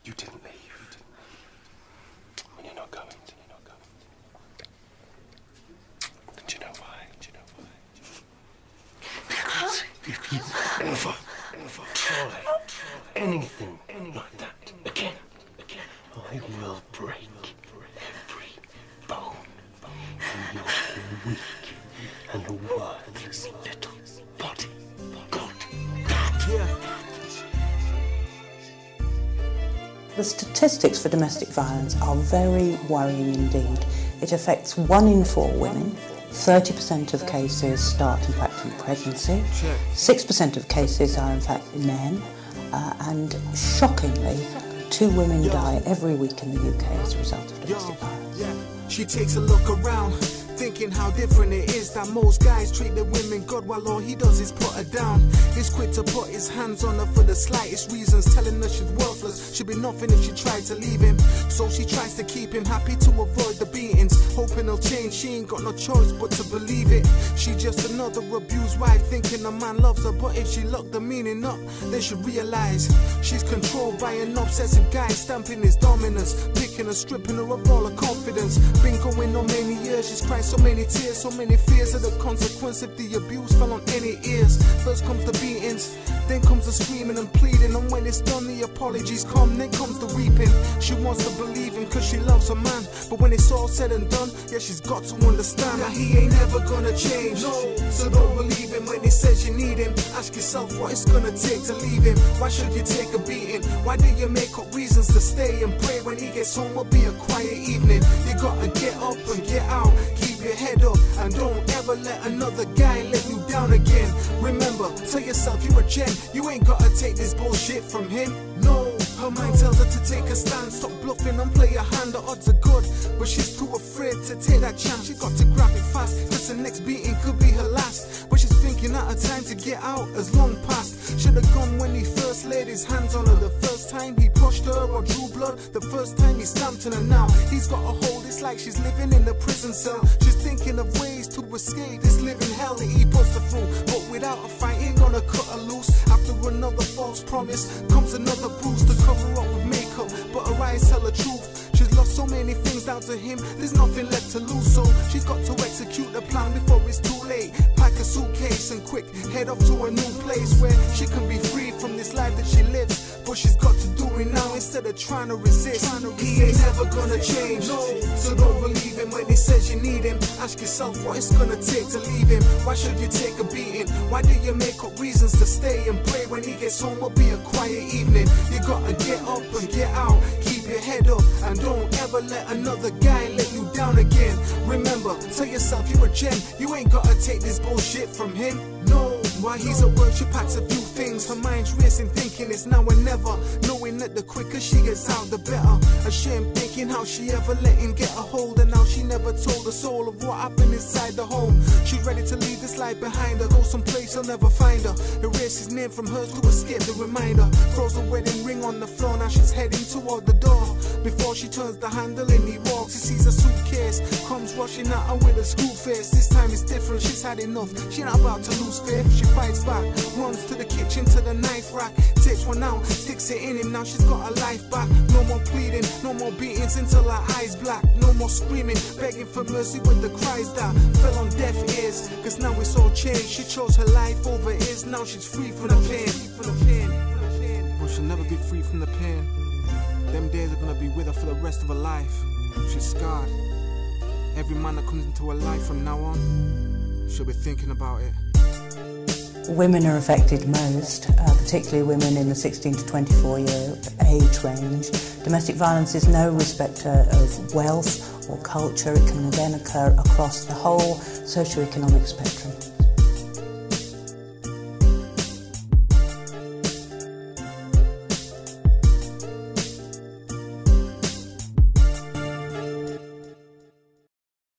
You didn't leave. And you're not going. Do you know why? Because if you ever try anything like that again, I will break every bone in your weak and worthless little body. God. Yeah. The statistics for domestic violence are very worrying indeed. It affects 1 in 4 women. 30% of cases start, in fact, in pregnancy. 6% of cases are, in fact, men. And shockingly, 2 women die every week in the UK as a result of domestic violence. She takes a look around, thinking how different it is that most guys treat their women good while all he does is put her down. He's quick to put his hands on her for the slightest reasons, telling her she's worthless, she'd be nothing if she tried to leave him. So she tries to keep him happy to avoid the beatings, hoping he'll change. She ain't got no choice but to believe it. She just another abused wife, thinking a man loves her, but if she looked the meaning up, they should realize she's controlled by an obsessive guy, stamping his dominance, picking her, stripping her of all her confidence. Been going on many years, she's cried so many tears, so many fears of the consequence if the abuse fell on any ears. First comes the beatings, then comes the screaming and pleading, and when it's done the apologies come, then comes the weeping. She wants to believe him cause she loves her man, but when it's all said and done, yeah, she's got to understand that he ain't never gonna change. No, so don't believe him when he says you need him. Ask yourself what it's gonna take to leave him. Why should you take a beating? Why do you make up reasons to stay and pray when he gets home will be a quiet evening? You gotta get up and get out, keep your head up, and don't ever let another guy let you down again. Remember, tell yourself you're a gem, you ain't gotta take this bullshit from him. No, her mind tells her to take a stand, stop bluffing and play a hand, the odds are good, but she's too afraid to take that chance. She got to grab it fast, cause the next beating could be her last. But she's thinking that her time to get out has long passed. Should've gone when he first laid his hands on her, the first time he pushed her or drew blood, the first time he stamped on her. Now he's got a hold, it's like she's living in a prison cell. She's thinking of ways to escape this living hell that he puts her through, but without a fight ain't gonna cut her loose. After another false promise comes another bruise to cover up with makeup, but her eyes tell the truth. She's lost so many things down to him, there's nothing left to lose, so she's got to execute the plan before it's too late. Pack a suitcase and quick head off to a new place where she can be freed from this life that she lives. But she's got to do it now instead of trying to resist. He ain't never gonna change, no, so don't believe him when he says you need him. Ask yourself what it's gonna take to leave him. Why should you take a beating? Why do you make up reasons to stay and pray when he gets home will be a quiet evening? You gotta get up and get out, keep your head up, and don't ever let another guy let you down again. Remember, tell yourself you're a gem, you ain't gotta take this bullshit from him. No, while he's at work she packs a few things, her mind's racing thinking it's now or never, knowing that the quicker she gets out the better. Ashamed thinking how she ever let him get a hold, and now she never told the soul of what happened inside the home. She's ready to leave this life behind her, go someplace he'll never find her, erase his name from hers to escape the reminder. Throws a wedding ring on the floor, now she's heading toward the door. Before she turns the handle and he walks, he sees a suitcase, comes rushing at her with a screw face. This time it's different, she's had enough, she's not about to lose faith. She fights back, runs to the kitchen to the knife rack, takes one out, sticks it in him, now she's got her life back. No more pleading, no more beatings until her eyes black, no more screaming, begging for mercy with the cries that fell on deaf ears. Cause now it's all changed, she chose her life over his, now she's free from the pain. But she'll never be free from the pain. Them days are gonna be with her for the rest of her life. She's scarred. Every man that comes into her life from now on, she'll be thinking about it. Women are affected most, particularly women in the 16 to 24 year age range. Domestic violence is no respecter of wealth or culture. It can then occur across the whole socio-economic spectrum.